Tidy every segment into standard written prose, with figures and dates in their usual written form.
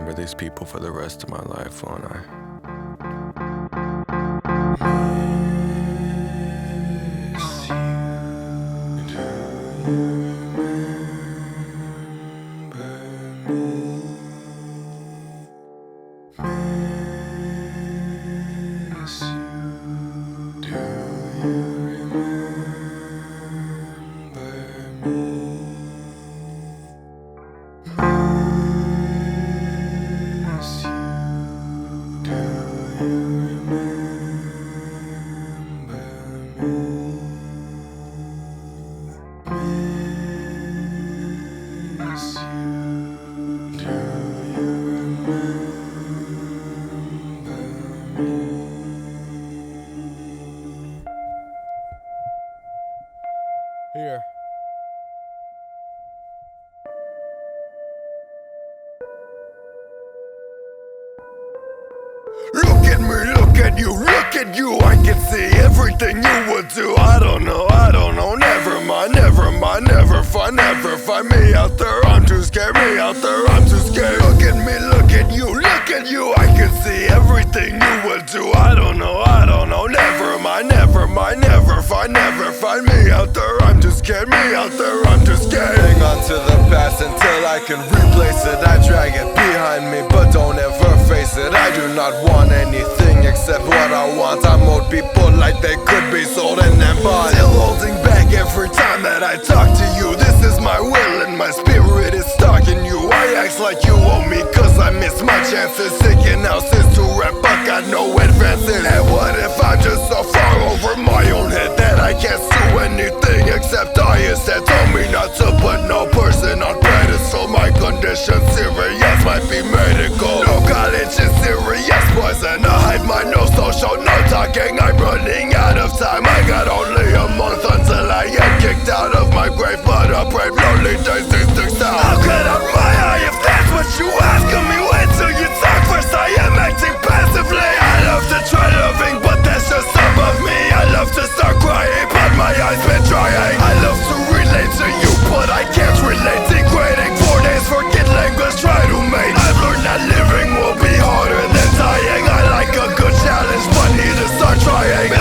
remember these people for the rest of my life, won't I? Miss you. Do you remember me? Miss you. Do you remember me? Miss you. Do you remember me? Miss you. Do you remember me? Here. Look at me, look at you, look at you. I can see everything you would do. I don't know, never mind, never find me out there. I'm too scared, me out there, I'm too scared. Look at me, look at you, look at you. I can see everything you would do. I don't know, never mind, never find me out there. I'm too scared, me out there, I'm too scared. Hang on to the past until I can replace it. I drag it behind me, but don't ever face it. I do not want anything except what I want. I mold people like they could be sold and then bought. Still holding back every time that I talk to you. This is my will and my spirit is stalking you. I act like you owe me cause I miss my chances. Taking houses to rap but got no advances. And what if I'm just so far over my own head that I can't do anything except audience that told me not to put no person on pedestal. My condition serious, might be medical. No college is serious poison. I hide my no social, no talking. I'm running out of time. I got only a month until I get kicked out of my grave. But a brave lonely days sticks out. How could I lie if that's what you ask of me? Wait till you talk first. I am acting passively. I love to try loving, but that's just some of me. I love to start crying, but my eyes been drying. I love to relate to you, but I can't relate. Degrading 4 days, forget language, try to make. I've learned that living will be harder than dying. I like a good challenge, but need to start trying.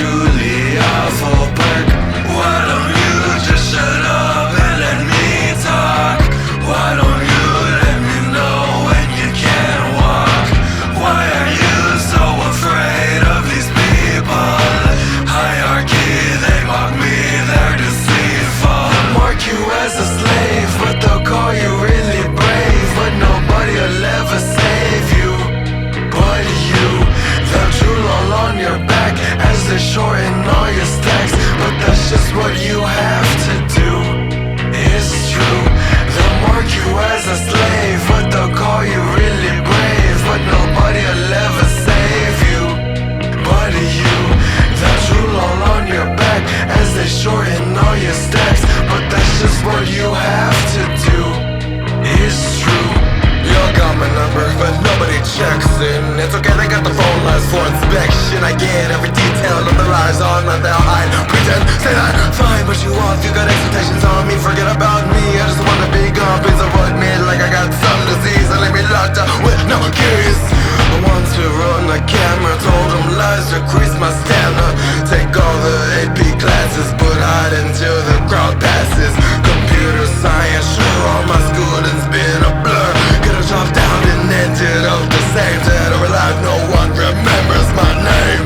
truly awful perk. Why don't you just shut up and let me talk? Why don't you let me know when you can't walk? Why are you so afraid of these people? Hierarchy, they mock me, they're deceitful. Mark you as a slave, but they'll call you really brave. But nobody will ever save you but you. They'll drool all on your back as they shorten all your stacks. But that's just what you have to do, it's true. They'll mark you as a slave, but they'll call you really brave. But nobody will ever save you but you. They'll drool all on your back as they shorten all your stacks. But that's just what you have to do, it's true. Y'all got my number, but nobody checks in. It's okay, they got the phone lines for inspection. I get every detail of the lies on that they'll hide. Pretend, say that, fine, but you all you got expectations on me. Forget about me, I just wanna be gone. Please avoid me like I got some disease and leave me locked up with no keys. I want to run the camera, told them lies to increase my stamina. Take all the AP classes, but hide until the crowd passes. Computer science, sure, all my schooling's been a blur. Could've dropped out and ended up the same. Dead or alive, no one remembers my name.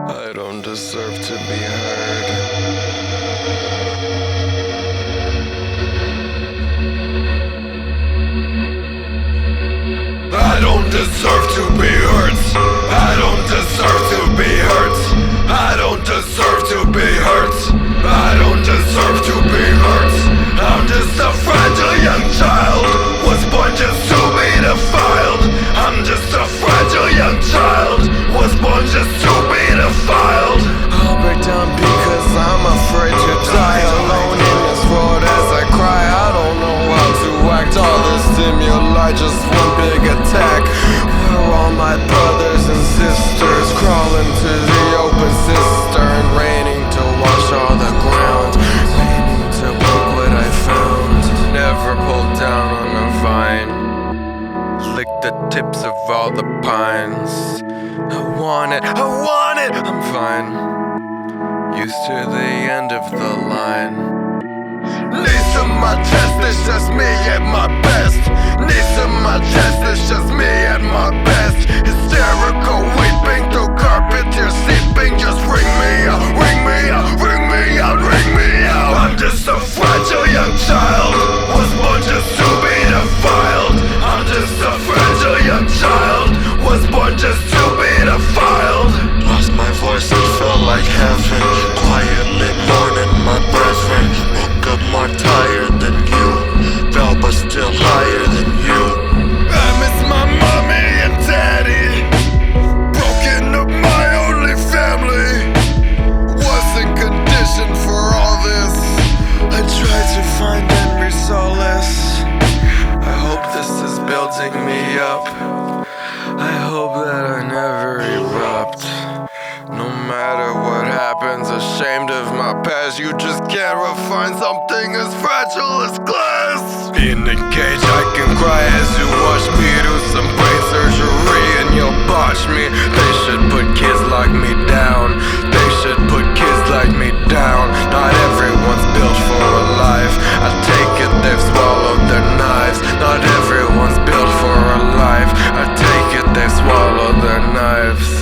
I don't deserve to be heard. I don't deserve to be hurt. I don't deserve to be hurt. I don't deserve to be hurt. I don't deserve to be hurt. I'm just a fragile young child, was born just to be defiled. I'm just a fragile young child, was born just to be defiled. I'll break down because I'm afraid to die alone in this world as I cry. I don't know how to act. All this stimuli, just one big attack. Where are all my brothers and sisters crawling to the open cistern, raining to wash all the ground, raining to break what I found. Never pulled down on a vine, lick the tips of all the pines. I want it, I'm fine. Used to the end of the line. Knees to my chest, it's just me at my best. Knees to my chest, it's just me at my best. Hysterical weeping through carpet, tears seeping. Just ring me out, ring me out, ring me out, ring me out. I'm just a fragile young child, was born just to be defiled. I'm just a fragile young child, was born just to be defiled. Lost my voice, it felt like heaven. Quietly mourning my brethren. Woke up more tired than you, fell but still higher than you. I miss my mommy and daddy, broken up my only family. Wasn't conditioned for all this. I tried to find every solace. I hope this is building me up. I hope that I never erupt. No matter what happens, ashamed of my past, you just can't refine something as fragile as glass. In the cage I can cry as you watch me do some brain surgery and you'll botch me. They should put kids like me down. They should put kids like me down. Not everyone's built for a life. I take it they've swallowed their knives. Not everyone's built for a life. I take it they've swallowed their knives.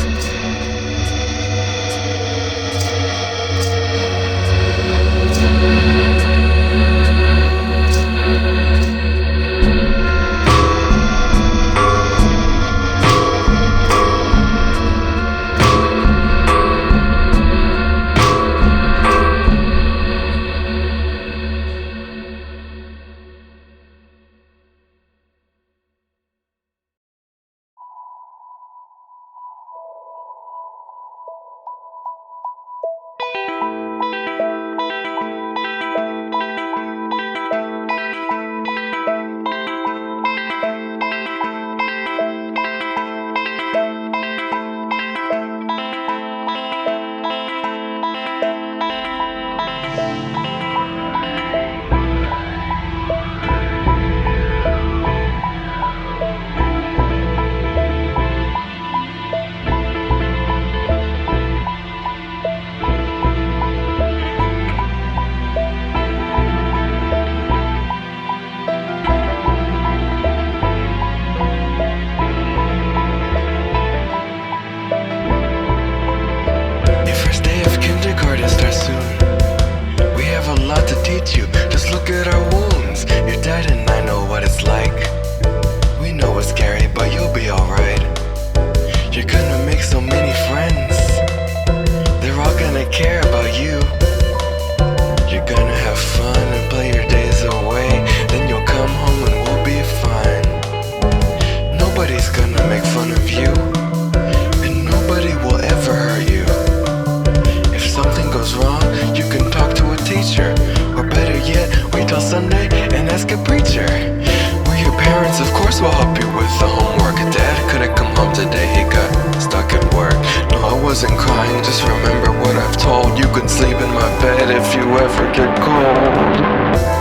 wasn't crying, just remember what I've told. You can sleep in my bed if you ever get cold.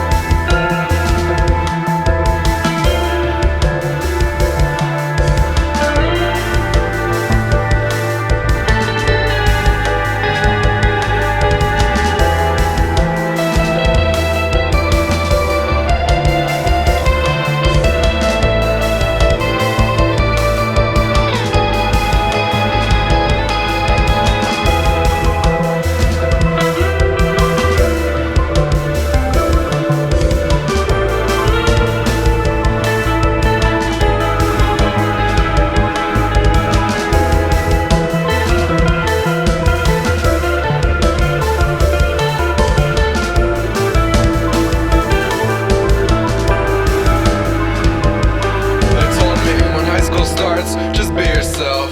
Just be yourself.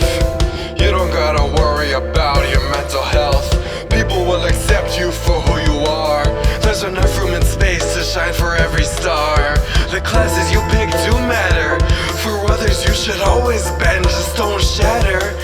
You don't gotta worry about your mental health. People will accept you for who you are. There's enough room and space to shine for every star. The classes you pick do matter. For others you should always bend, just don't shatter.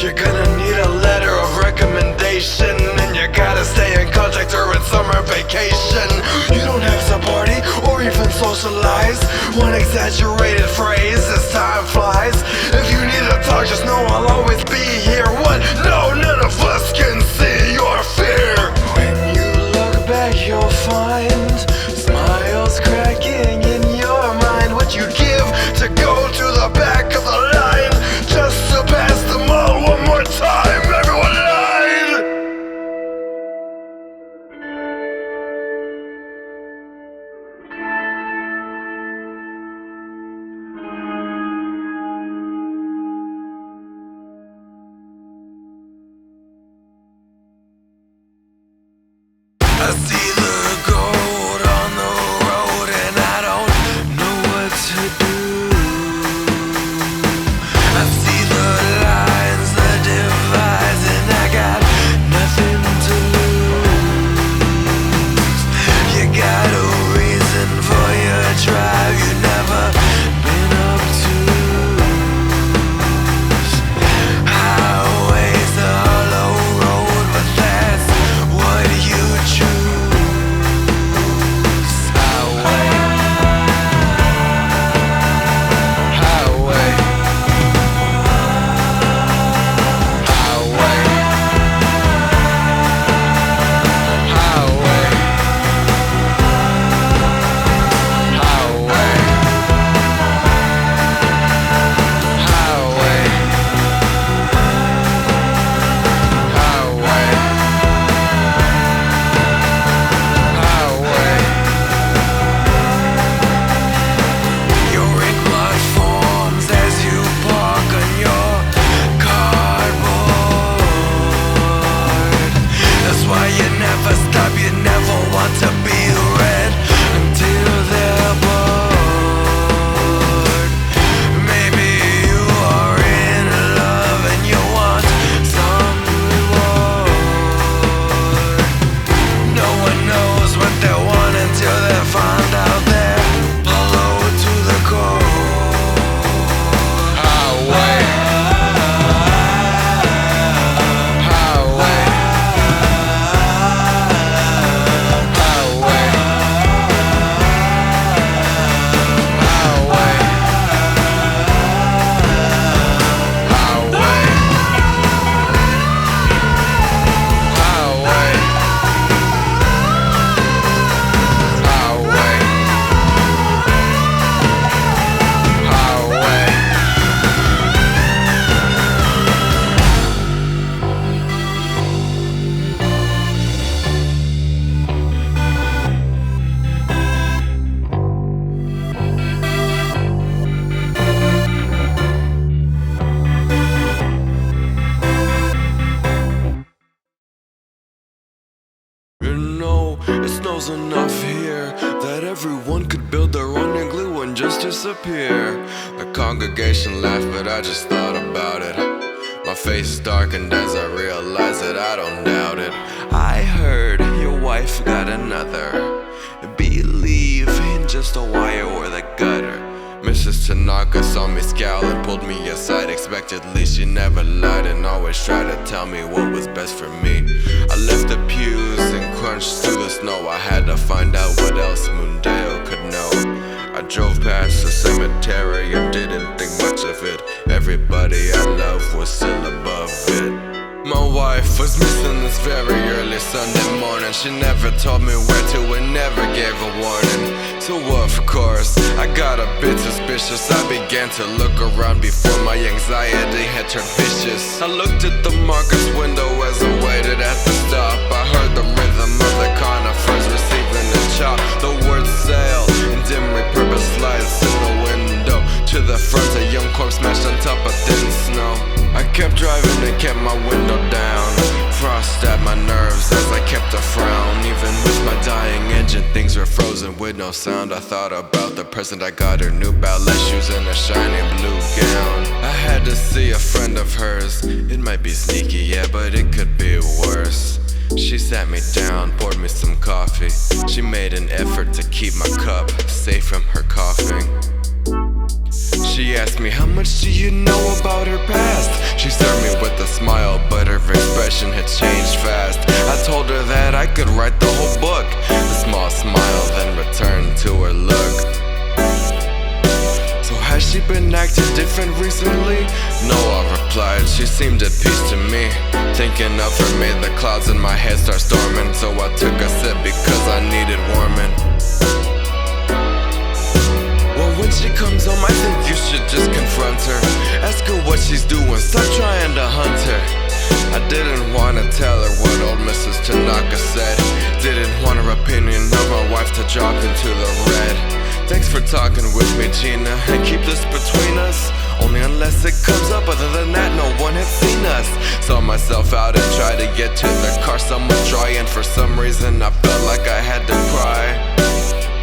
You're gonna need a letter of recommendation, and you gotta stay in contact during summer vacation. You don't have to party or even socialize. One exaggerated phrase as time flies. If you need to talk, just know I'll always be here. What? No, none of us can see your fear. When you look back, you'll find smiles cracking in your mind. What you'd give to go to the back of the line, just to pass them all one more time. Everyone lied. I see the gold on the road and I don't know what to do. I see the lines, the divides, and I got nothing to lose. You got a reason for your drive you never been up to. Highway's the hollow road, but that's what you choose. Highway, highway, highway, highway, highway, highway, highway, highway. Your ink blood forms as you park on your cardboard. That's why you never stop, you never want to be read until they're bored. Maybe you are in love and you want some reward. No one knows what they want until they find out they're hollow to the core. Highway, highway, highway, highway, highway, highway, highway, highway. You know, it snows enough here that everyone could build their own igloo and just disappear. The congregation laughed, but I just thought about it. My face darkened as I realized that I don't doubt it. I heard your wife got another. Believe in just a wire or the gutter. Mrs. Tanaka saw me scowl and pulled me aside. Expectedly, she never lied and always tried to tell me what was best for me. I left the pews and crunched through the snow. I had to find out what else Moondale could know. I drove past the cemetery and didn't think much of it. Everybody I loved was still above it. My wife was missing this very early Sunday morning. She never told me where to and never gave a warning. So of course, I got a bit suspicious. I began to look around before my anxiety had turned vicious. I looked at the Marcus window as I waited at the stop. I heard the rhythm of the conifers receiving a chop. The word sail in dim repurposed lights in the window. To the front, a young corpse smashed on top of thin snow. I kept driving and kept my window down. Frost at my nerves as I kept a frown. Even with my dying engine, things were frozen with no sound. I thought about the present I got her, new ballet shoes and a shiny blue gown. I had to see a friend of hers. It might be sneaky, yeah, but it could be worse. She sat me down, poured me some coffee. She made an effort to keep my cup safe from her coughing. She asked me, how much do you know about her past? She served me with a smile, but her expression had changed fast. I told her that I could write the whole book. A small smile then returned to her look. So has she been acting different recently? No, I replied, she seemed at peace to me. Thinking of her made the clouds in my head start storming. So I took a sip because I needed warming. When she comes home, I think you should just confront her. Ask her what she's doing, stop trying to hunt her. I didn't want to tell her what old Mrs. Tanaka said. Didn't want her opinion of my wife to drop into the red. Thanks for talking with me, Gina, and keep this between us. Only unless it comes up, other than that, no one had seen us. Saw myself out and tried to get to the car somewhat dry, and for some reason I felt like I had to cry.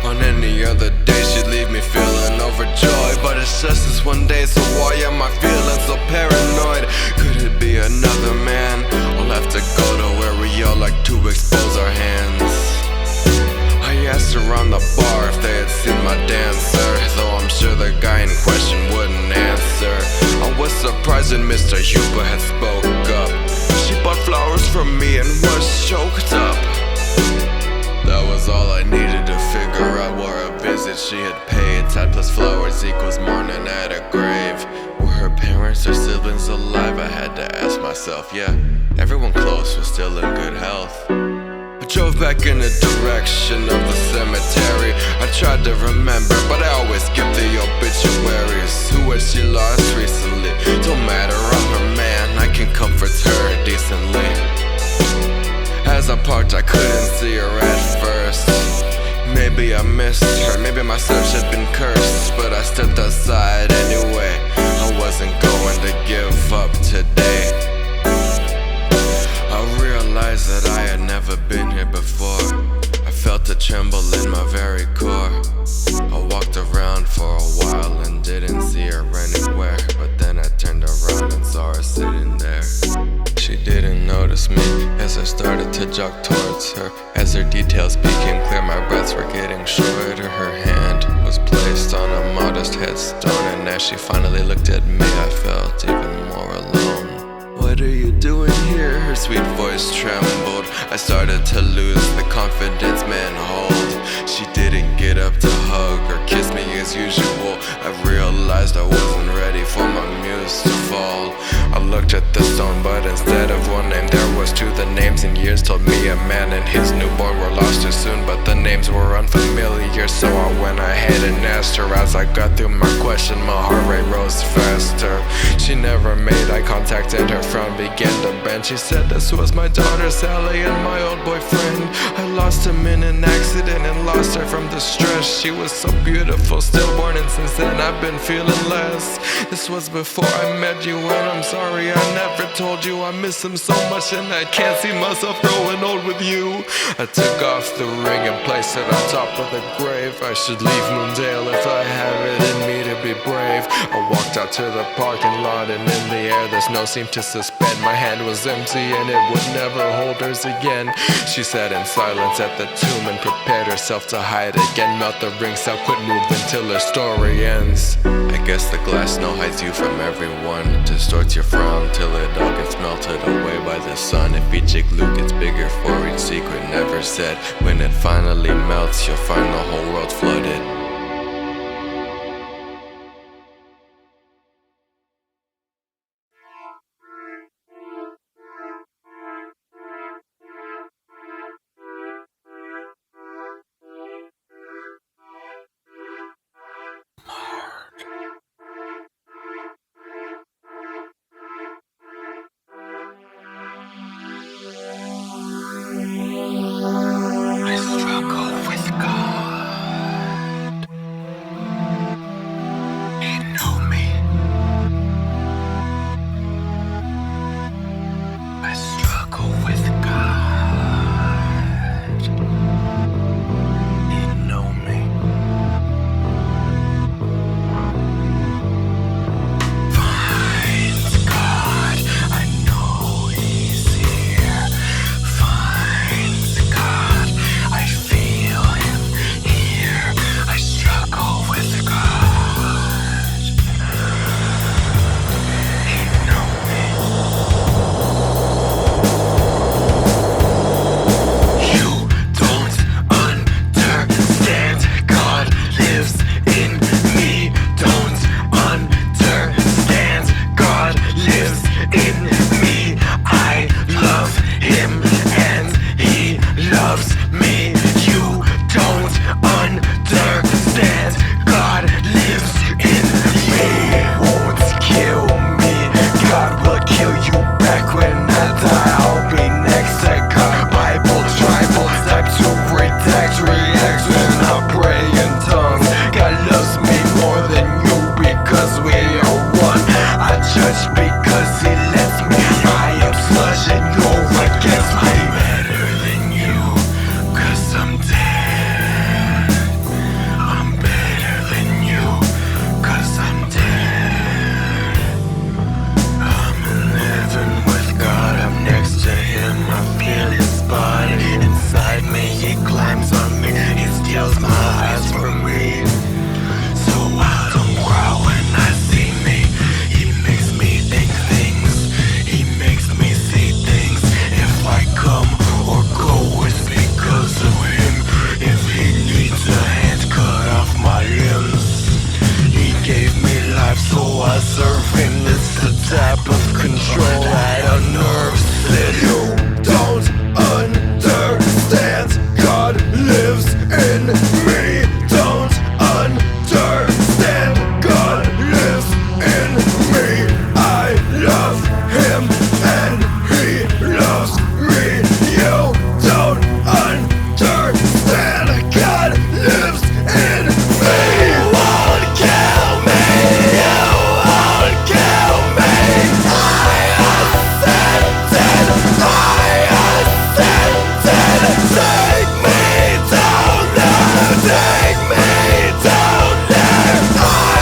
On any other day she'd leave me feeling overjoyed, but it's just this one day, so why am I feeling so paranoid? Could it be another man? I'll have to go to where we all like to expose our hands. I asked around the bar if they had seen my dancer, though I'm sure the guy in question wouldn't answer. I was surprised when Mr. Yuba had spoke up. She bought flowers from me and was choked up. That was all I needed to figure out where a visit she had paid. Tide plus flowers equals mourning at a grave. Were her parents or siblings alive? I had to ask myself, yeah, everyone close was still in good health. I drove back in the direction of the cemetery. I tried to remember, but I always skip the obituaries. Who had she lost recently? Don't matter, I'm her man, I can comfort her decently. As I parked, I couldn't see her at first. Maybe I missed her, maybe my search had been cursed, but I stepped aside anyway. I wasn't going to give up today. I realized that I had never been here before. I felt a tremble in my very core. I walked around for a while and didn't see her anywhere, but then I turned around and saw her sitting there. She didn't notice me as I started to jog towards her. As her details became clear, my breaths were getting shorter. Her hand was placed on a modest headstone, and as she finally looked at me, I felt even more alone. What are you doing here? Her sweet voice trembled. I started to lose the confidence men hold. She didn't get up to hug or kiss me as usual. I realized I wasn't ready for my muse to fall. I looked at the stone, but instead of one name there was two. The names and years told me a man and his newborn were lost too soon, but the names were unfamiliar, so I went ahead and asked her. As I got through my question, my heart rate rose faster. She never made eye contact and her frown began to bend. She said this was my daughter Sally and my old boyfriend. I lost him in an accident and lost her from the stress. She was so beautiful, stillborn, and since then I've been feeling less. This was before I met you, and I'm sorry I never told you I miss him so much, and I can't see myself growing old with you. I took off the ring and placed it on top of the grave. I should leave Moondale if I have it in me to be brave. I walked out to the parking lot and in the air the snow seemed to suspend. My hand was empty and it would never hold hers again. She sat in silence at the tomb and prepared herself to hide again. Melt the ring cell, quit moving till her story ends. I guess the glass snow hides you from everyone, distorts your frown till it all gets melted away by the sun. If each igloo gets bigger for each secret never said, when it finally melts you'll find the whole world flooded. I struggle with God. He know me. I struggle with God. He know me. Find God. I know He's here. Find God. I feel Him here. I struggle with God. He know me. You don't understand. God lives in me. Don't understand. God lives in me. I love Him and He loves me. You don't understand. God lives in me. Won't kill me. God will kill you back when I die. I'll be next to God. Bible, tribal, type to redact, react when I pray in tongues. God loves me more than you because we are one. I judge because He lets me. I am slush and you're against me. I'm better than you cause I'm dead. I'm better than you cause I'm dead. I'm living with God. I'm next to Him. I feel His body inside me. He climbs on me. He steals my eyes from me. So I don't cry when I see me. He makes me think things. He makes me see things. If I come or go, it's because of Him. If He needs a hand cut off my limbs, He gave me life so I serve Him. It's the type of control that unnerves that you don't understand. God lives in me. Don't understand. God lives in me. I love Him and He loves me. You don't understand. God lives in me. You won't kill me. You won't kill me. I ascended. Take me down there. Take me down there. I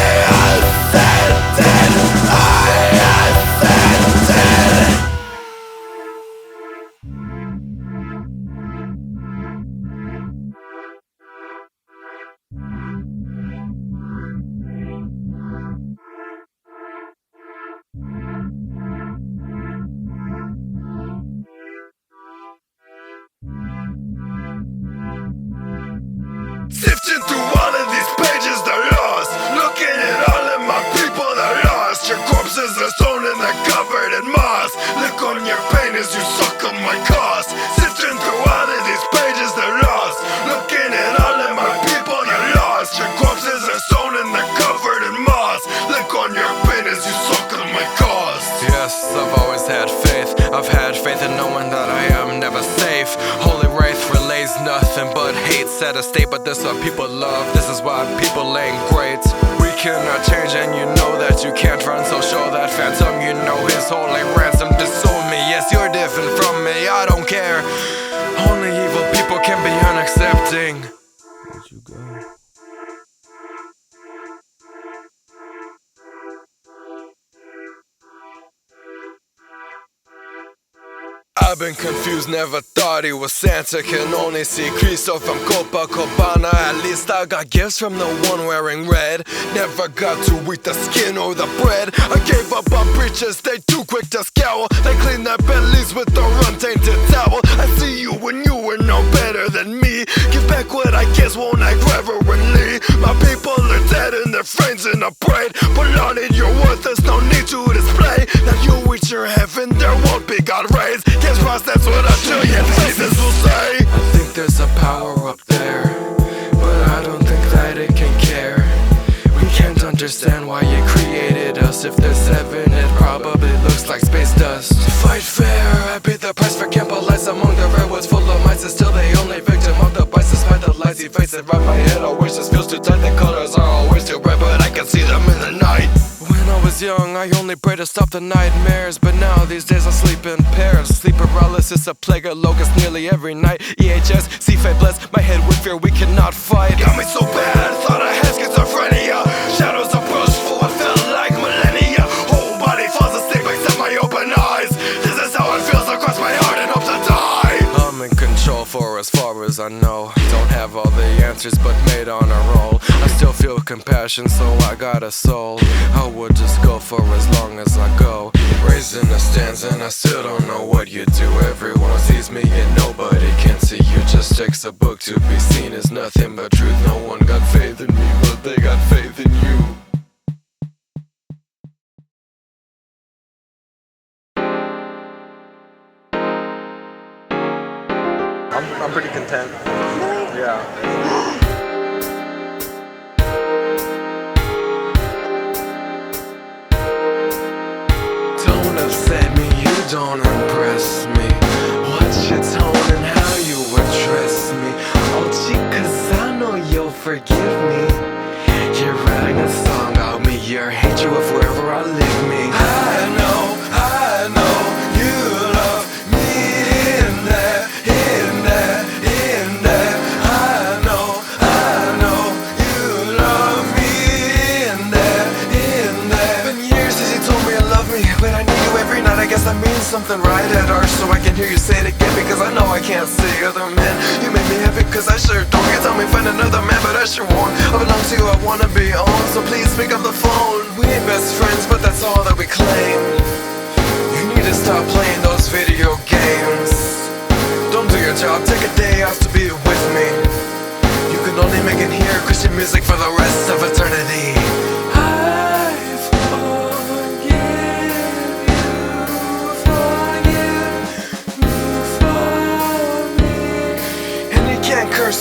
ascended. Sifting through all of these pages, they're lost. Looking at all of my people, they're lost. Your corpses are sewn and they're covered in moss. Lick on your pain as you suck on my cost. Sifting through all of these pages, they're lost. Looking at all of my people, they're lost. Your corpses are sewn and they're covered in moss. Lick on your pain as you suck on my cost. Yes, I've always had faith. I've had faith in knowing that I am never safe. Holy Wraith relays nothing but hate. Set a state, but this is what people love. This is why people ain't great. We cannot change and you know that you can't run. So show that phantom you know his holy ransom disown me. Yes, you're different from me, I don't care. Only evil people can be unaccepting. Where'd you go? I've been confused, never thought he was Santa. Can only see Cristo from Copacabana. At least I got gifts from the one wearing red. Never got to eat the skin or the bread. I gave up on preachers, they too quick to scowl. They clean their bellies with the run-tainted towel. I see you when you were no better than me. Give back what I guess won't I reverently. My people are dead and their friends in a parade. Pull on it, you're worthless, no need to display. Now you reach your heaven, there won't be God raised. Guess Ross, that's what a trillion faces will say. I think there's a power up there, but I don't think that it can care. We can't understand why it created us. If there's heaven, it probably looks like space dust. Fight fair, I paid the price for Campbell lies among the redwoods full of mice. And still the only victim of the bites, despite the lies he faces. Wrap my head always just feels too tight. The colors are always too bright, but I can see them in the night. When I was young, I only prayed to stop the nightmares. But now, these days, I sleep in pairs. Sleep paralysis, a plague of locusts nearly every night. EHS, C-Fed blessed, my head with fear we cannot fight. Got me so bad, thought I had schizophrenia. Shadows approach for what felt like millennia. Whole body falls asleep except my open eyes. This is how it feels across my heart and hope to die. I'm in control for as far as I know. Don't have all the answers, but made on a roll. I still feel compassion, so I got a soul. I would just go for as long as I go. Raised in the stands and I still don't know what you do. Everyone sees me and nobody can see you. Just takes a book to be seen as nothing but truth. No one got faith in me, but they got faith in you. I'm pretty content. Really? Yeah. Don't upset me, you don't impress me. What's your tone and how you address me? Oh, chicas, I know you'll forgive me. You're writing a song about me, your hatred of wherever I live me. I know you love me in there, in there, in there. I know you love me in there, in there. Been years since you told me you love me, but I need you every night. I guess that means something, right? At ours, so I can hear you say it again, because I know I can't see other men. You make me happy, cause I sure don't. You tell me find another man, but I sure won't. I belong to you, I wanna be on, so please pick up the phone. We ain't best friends, but that's all that we claim. You need to stop playing those video games. Don't do your job, take a day off to be with me. You can only make it here, Christian music for the rest of eternity.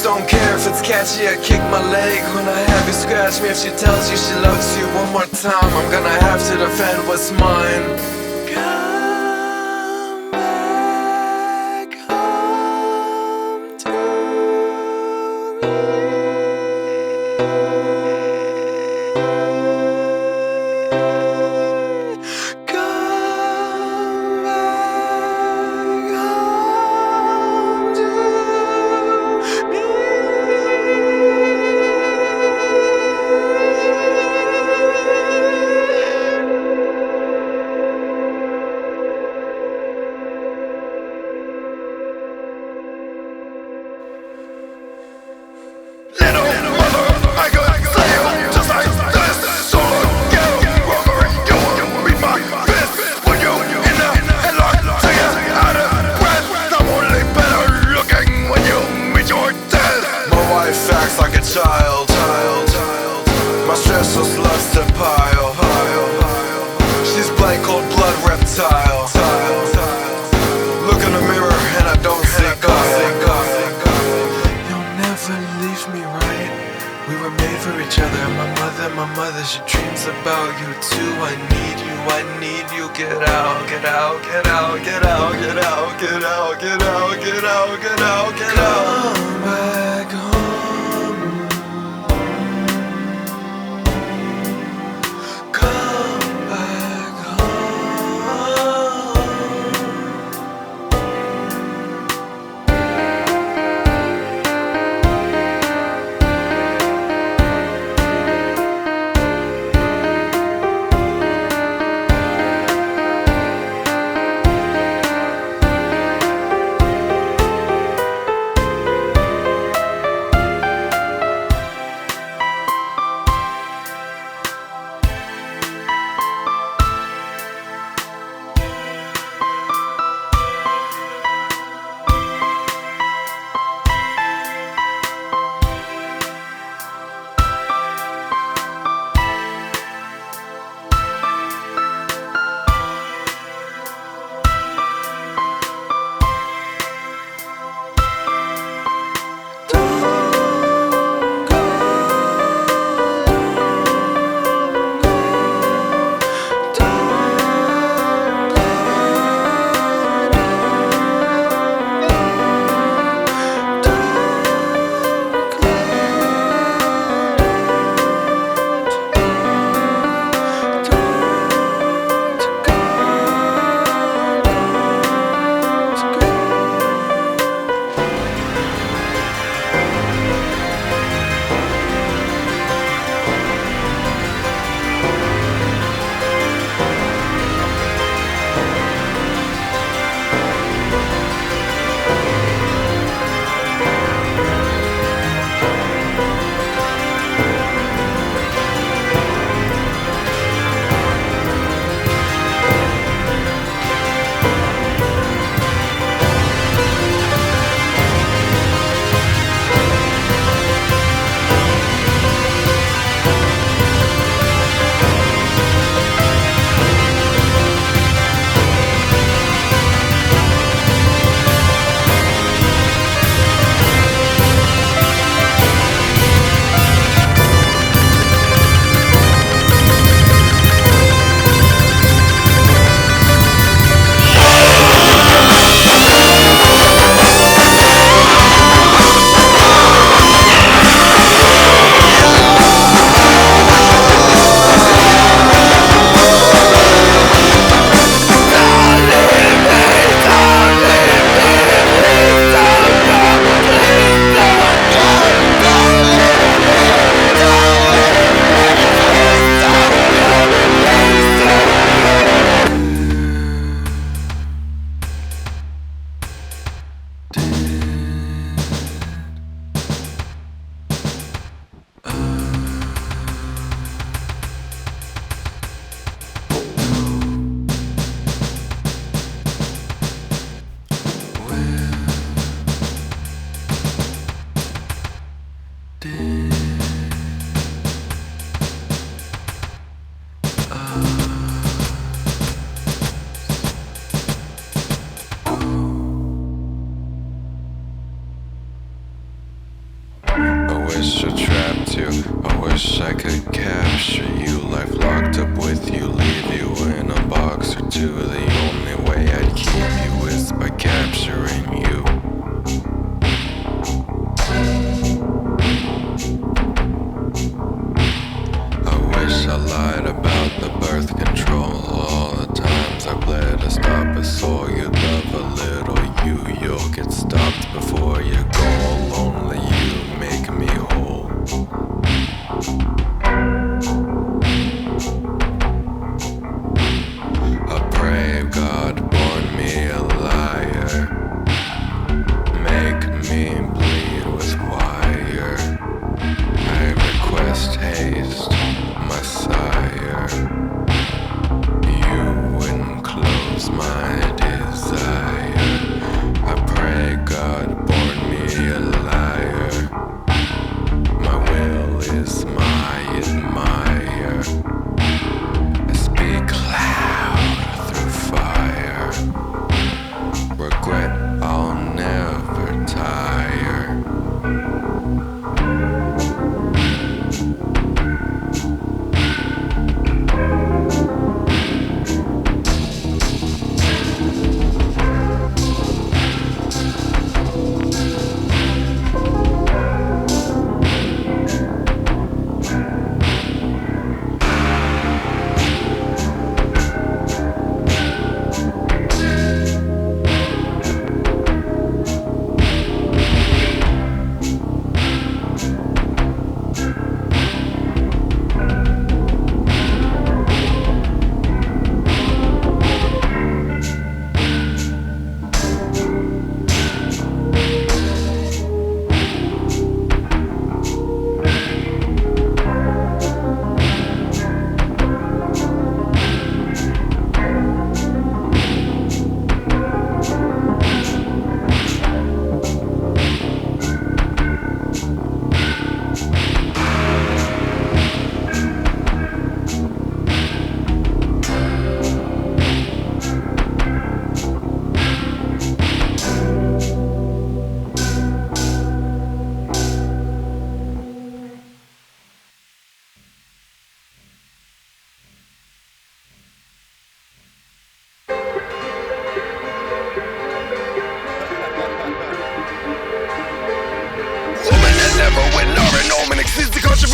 Don't care if it's catchy, I kick my leg when I have you scratch me. If she tells you she loves you one more time, I'm gonna have to defend what's mine. Come back home to me. My stressless loves to pile. She's blank, cold blood reptile. Look in the mirror and I don't see God. You'll never leave me, right? We were made for each other. My mother, she dreams about you too. I need you. Get out, get out, get out, get out, get out, get out, get out, get out, get out, get out. Come back home.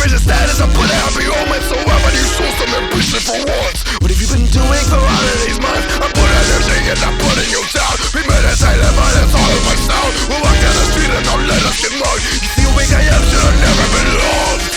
vision status, I put a happy omen. So why would you show some ambition for once? What have you been doing for all of these months? I put energy and I'm putting you down. We meditate but it's all of my sound. We walk down the street and don't let us get mugged. You see how weak I am, should have never been loved.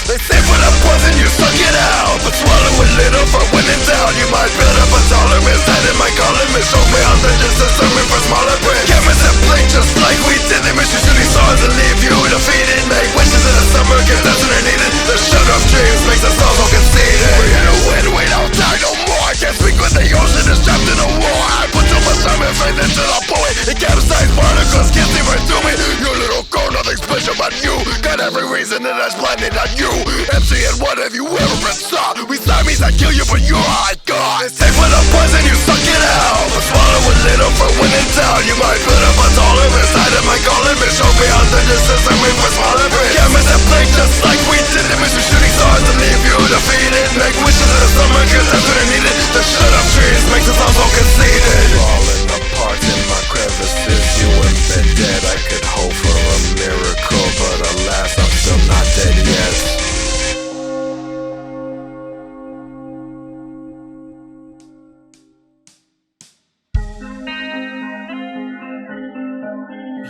They say for the poison you suck it out, but swallow a little for when in doubt. You might build up a tolerance, that in my column. Show me how to just a sermon for smaller print. Cameras that play just like we did. They miss you shooting stars and leave you defeated. Make wishes in the summer, cause that's what I needed. The shut off dreams makes us all so conceited. We're in a win, we don't die no more. I can't speak with the ocean, it's trapped in a war. I put too much time and faith into the poet. It capsized particles can't see right through me. You little girl, nothing special about you. Got every reason that I'm blinded on you. MC, and what have you ever been saw? We Siamese, I kill you, but you're high God. Take for the poison, you suck it out, but swallow a little for when in town. You might build up a tolerance, side of my column. Show me how the distance I wait for smaller print. Cameras that play just like we did. They miss you shooting stars and leave you defeated. Make wishes in the summer, cause that's what I needed. The shut up trees makes us all so conceited. Falling apart in my crevices, you and been dead. I could hope for a miracle, but alas, I'm still not dead yet.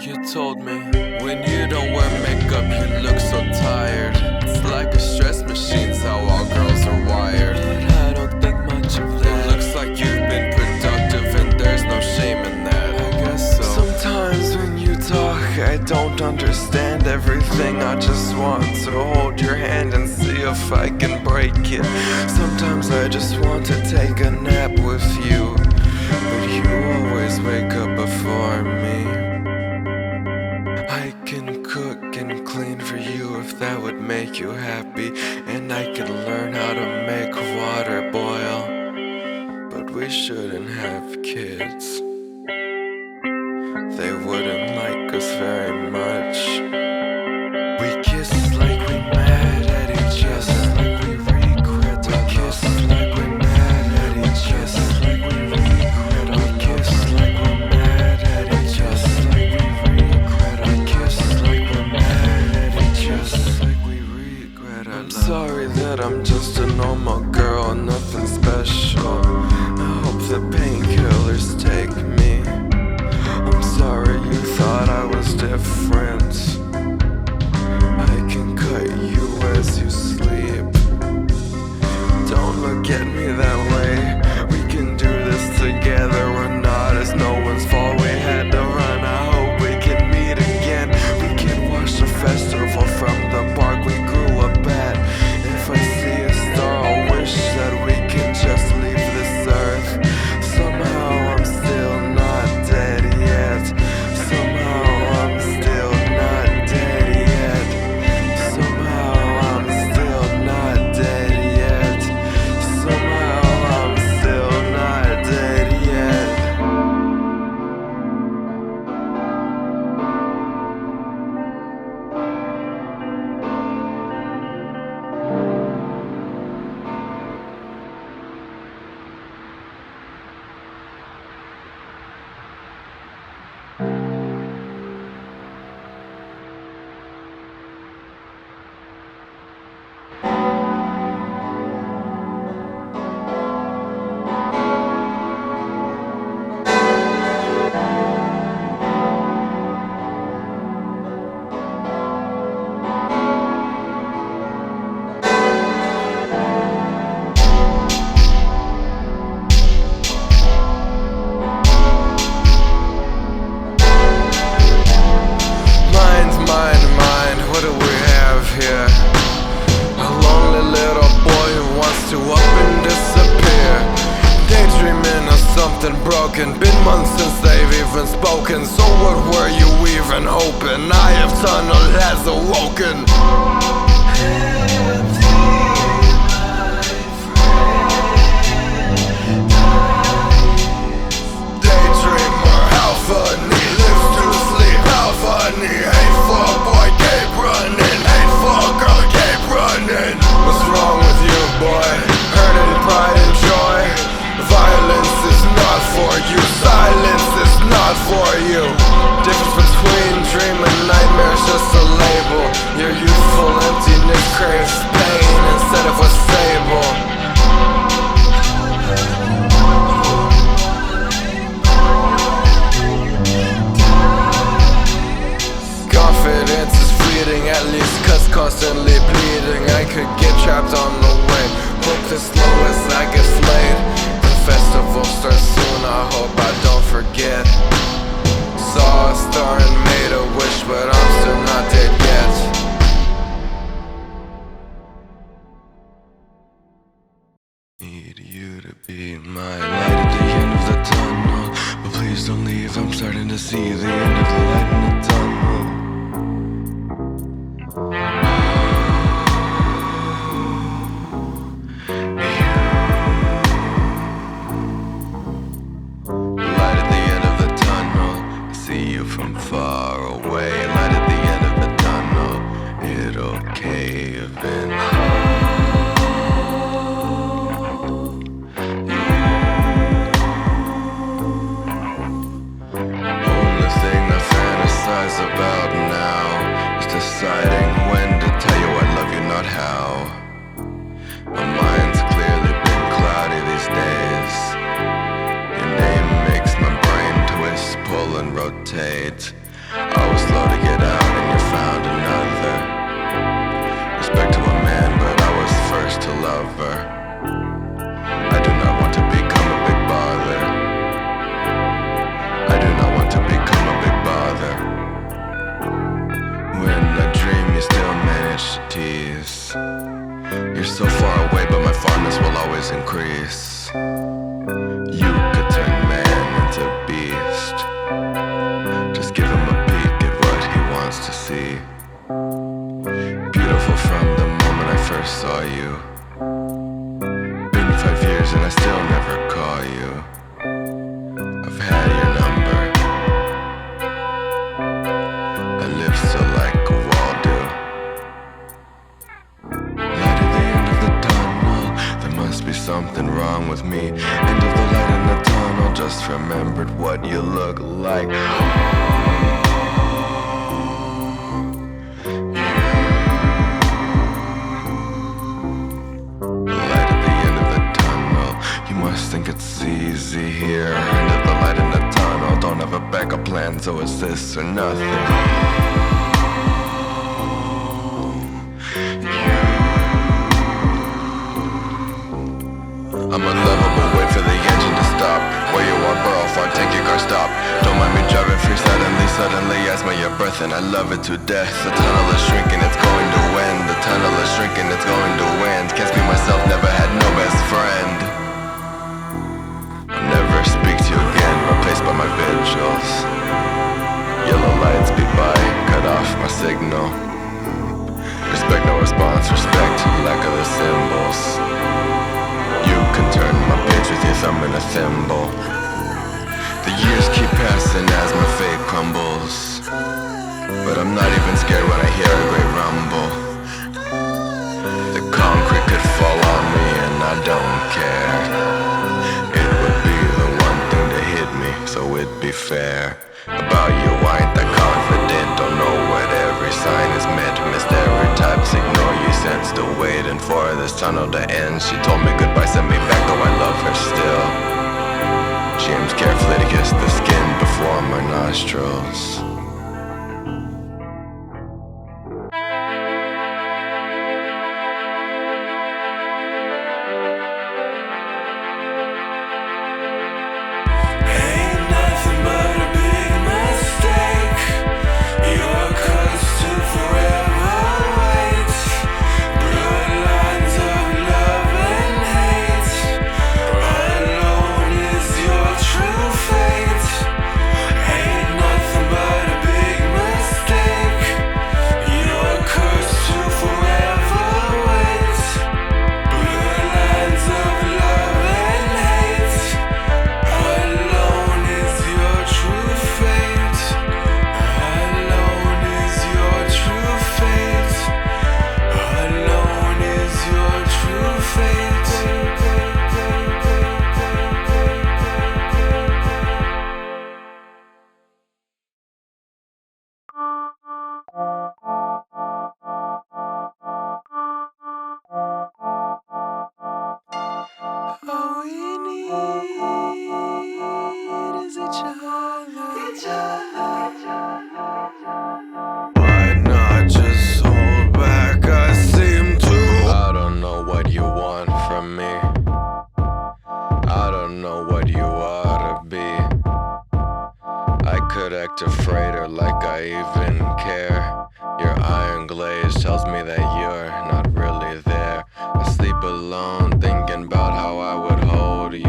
You told me when you don't wear makeup you look so tired. It's like a stress machine's how all girls are wired. But I don't think much of that. It looks like you've been productive and there's no shame in that. I guess so. Sometimes when you talk I don't understand everything. I just want to hold your hand and see if I can break it. Sometimes I just want to take a nap with you, but you always wake up before me. I can cook and clean for you if that would make you happy, and I can learn how to make water boil, but we shouldn't have kids. They wouldn't like us very much. We kiss like we mad at each other, like we regret. We kiss like we mad at each other, like we regret. We kiss like we're mad at each other, like we regret. We kiss like we're mad at each other, like we regret. I'm sorry that I'm just a normal girl, nothing special. I hope the painkillers take me. I'm sorry you thought I was different. I can cut you as you sleep. Don't look at me that way. We can do this together. We're not, it's no one's fault. We had to run, I hope we can meet again. We can watch the festival from the park we grew up at. If I see a star I'll wish that we can just leave this earth. Somehow I'm still not dead yet. Somehow I'm still not dead yet. Somehow I'm still not dead yet. Somehow I'm still not dead yet. Mind, what do we have here? A lonely little boy who wants to up and disappear. Daydreaming of something broken. Been months since they've even spoken. So what were you even hoping? I have tunnel has awoken. Daydreamer, how funny, lives to sleep, how funny. Hateful boy, keep running. Hateful girl, keep running. What's wrong with you, boy? Hurt and pride and joy. Violence is not for you. Silence is not for you. Difference between dream and nightmare Be my light at the end of the tunnel, but please don't leave, I'm starting to see the end of the light in the tunnel. Light at the end of the tunnel, I see you from far away. Light at the end of the tunnel, it'll cave in. About now is deciding when to tell you I love you, not how. My mind's clearly been cloudy these days. Your name makes my brain twist, pull and rotate. I was slow to get out and you found another. Respect to a man, but I was first to love her. I do not want to become a big bother. I do not want to become a big bother. When I dream, you still manage to tease. You're so far away, but my fondness will always increase. You could turn man into beast. Just give him a peek at what he wants to see. Beautiful from the moment I first saw you. Been 5 years and I still never call you. I've had your number. I live so like a wall do. Light at the end of the tunnel, there must be something wrong with me. End of the light in the tunnel, just remembered what you look like. Light at the end of the tunnel, you must think it's easy here. End of the light in the tunnel, don't have a backup plan, so it's this or nothing. I'm unlovable, wait for the engine to stop. Where you want, bro, far, take your car, stop. Don't mind me driving free suddenly I smell your breath and I love it to death. The tunnel is shrinking, it's going to end. The tunnel is shrinking, it's going to end. Can't speak myself, never had no best friend. I'll never speak to you again, replaced by my vigils. Yellow lights beat by, cut off my signal. Respect, no response, respect, lack of the symbols. You can turn my page with your thumb and a thimble. The years keep passing as my fate crumbles, but I'm not even scared when I hear a great rumble. The concrete could fall on me and I don't care. It would be the one thing to hit me, so it'd be fair. About you, I ain't that confident. Don't know what every sign is meant. Missed every types, ignore you, sense. Still waiting for this tunnel to end. She told me goodbye, sent me back, though I love her still. She aims carefully to kiss the skin before my nostrils. Tells me that you're not really there. I sleep alone thinking about how I would hold you.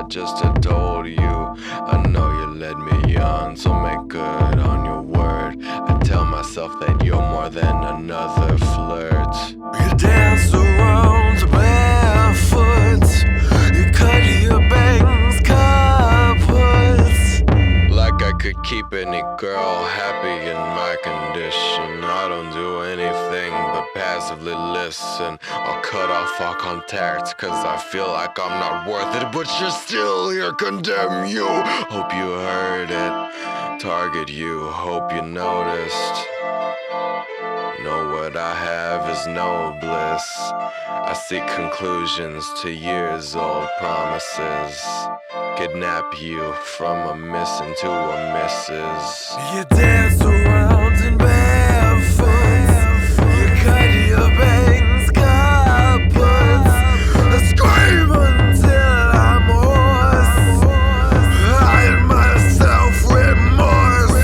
just told you. I know you led me on, so make good on your word. I tell myself that you're more than another flirt. You dance around barefoot. You cut your bangs kaputt. Like I could keep any girl happy in my condition. I don't do anything but passively listen. I'll cut off all contact, cause I feel like I'm not worth it. But you're still here, condemn you. Hope you heard it. Target you, hope you noticed. Know what I have is no bliss. I seek conclusions to years old promises. Kidnap you from a miss into a missus. You dance around in barefoot. You cut your bangs kaputt. I scream until I'm hoarse. Hide myself remorse.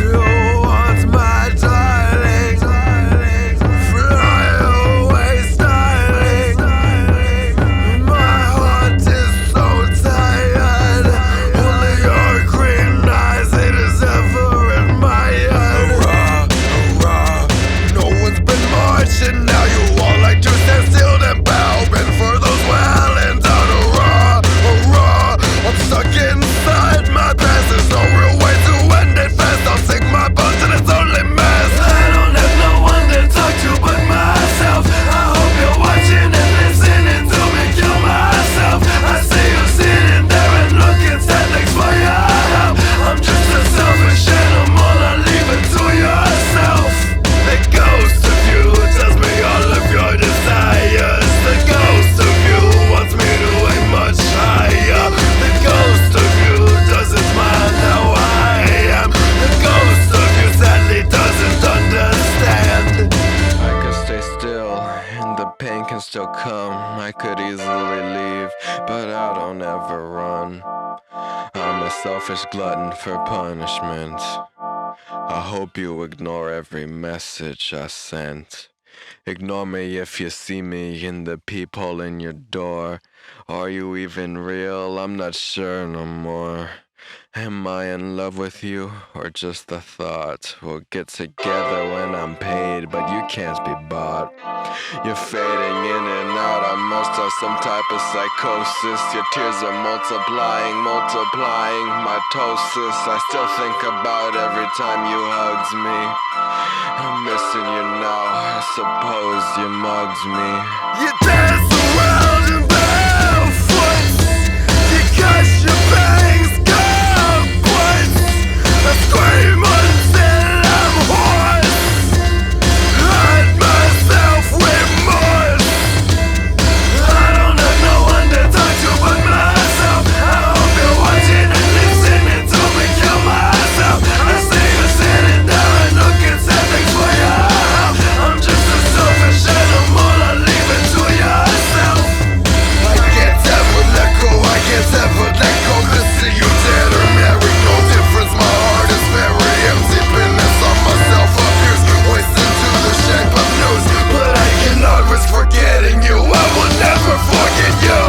You want my darling. Fly away styling. My heart is so tired. Only your green eyes, it is ever admired. Hurrah, hurrah. No one's been marching. Now you all like to stand still and bow. Been for those well and down. Hurrah, hurrah. I'm stuck inside my past. There's no real way to end it fast. I'll sink my bones and it's only mess. I don't have no one to talk to but myself. I hope you're watching and listening to me kill myself. I see you sitting there and looking sad, thanks for your help. I'm just a selfish animal, I'll leave it to yourself. The ghost of you tells me all of your desires. The ghost of you wants me to aim much higher. The ghost of you doesn't mind how I am. The ghost of you sadly doesn't understand. I could stay still and the pain can still come. I could easily leave, but I don't ever run. I'm a selfish glutton for punishment. I hope you ignore every message I sent. Ignore me if you see me in the peephole in your door. Are you even real? I'm not sure no more. Am I in love with you, or just the thought? We'll get together when I'm paid, but you can't be bought. You're fading in and out, I must have some type of psychosis. Your tears are multiplying mitosis. I still think about every time you hugged me. I'm missing you now, I suppose you mugged me. You dance around in barefoot. You cut your bangs kaputt. I scream until I'm hoarse. Hide myself remorse. I don't have no one to talk to but myself. I hope you're watching and listening to me kill myself. I see you sitting there and looking sad, thanks for your help. I'm just a selfish animal, I'll leave it to yourself. I can't ever let go, I can't ever let go. Cause see you dead or married, no difference. My heart is very empty, bitterness on myself appears, wasting to the shape of news. But I cannot risk forgetting you, I will never forget you.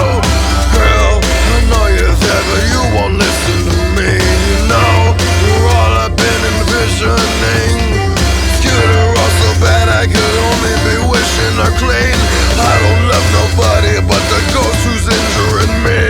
Girl, I know you're there, but you won't listen to me. You know, you're all I've been envisioning. Skewed her all so bad I could only be wishing her clean. I don't love nobody but the ghost who's injuring me.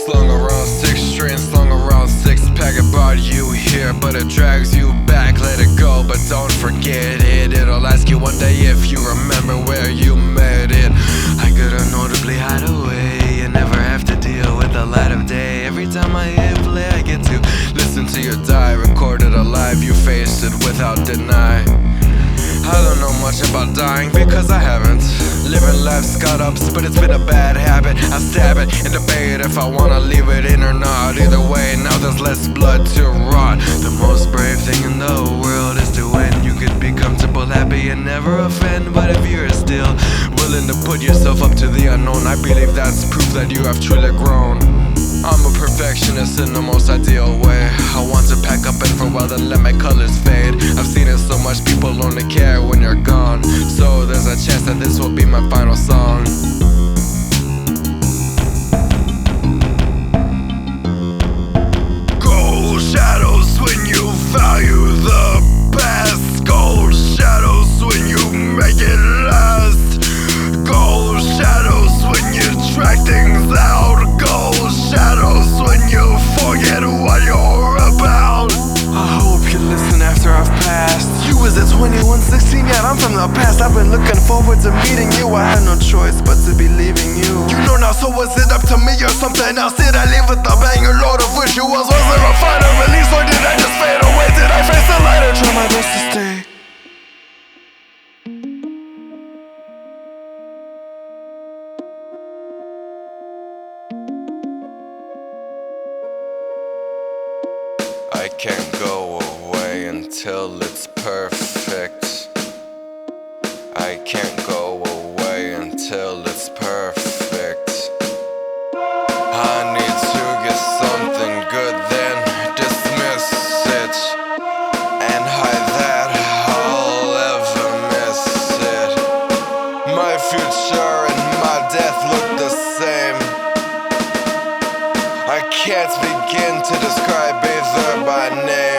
Slung around 6 strings, slung around 6-pack. I brought you here, but it drags you back. Let it go, but don't forget it. It'll ask you one day if you remember where you met it. I could unnotably hide away and never have to deal with the light of day. Every time I hit play, I get to listen to your diary. without deny. I don't know much about dying because I haven't. Living life's got ups, but it's been a bad habit. I stab it and debate if I wanna leave it in or not. Either way, now there's less blood to rot. The most brave thing in the world is to win. You could be comfortable, happy, and never offend. But if you're still willing to put yourself up to the unknown, I believe that's proof that you have truly grown. I'm a perfectionist in the most ideal way. I want to pack up and farewell, then let my colors fade. I've seen it so much, people only care when you're gone. So there's a chance that this will be my final song. Gold shadows when you value the best. Gold shadows when you make it last. Gold shadows when you drag things out. Gold shadows when you forget what you're about. I hope you listen after I've passed. You was at 21, 16, yeah, I'm from the past. I've been looking forward to meeting you. I had no choice but to be leaving you. You know now, so was it up to me or something else? Did I leave with a banger load of rituals? Was there a final release or did I just fade away? Did I face the light or try my best to stay? I can't go away until it's perfect. I can't go away until it's perfect. I need to get something good, then dismiss it and hide that I'll ever miss it. My future and my death look the same. I can't begin to describe either by name.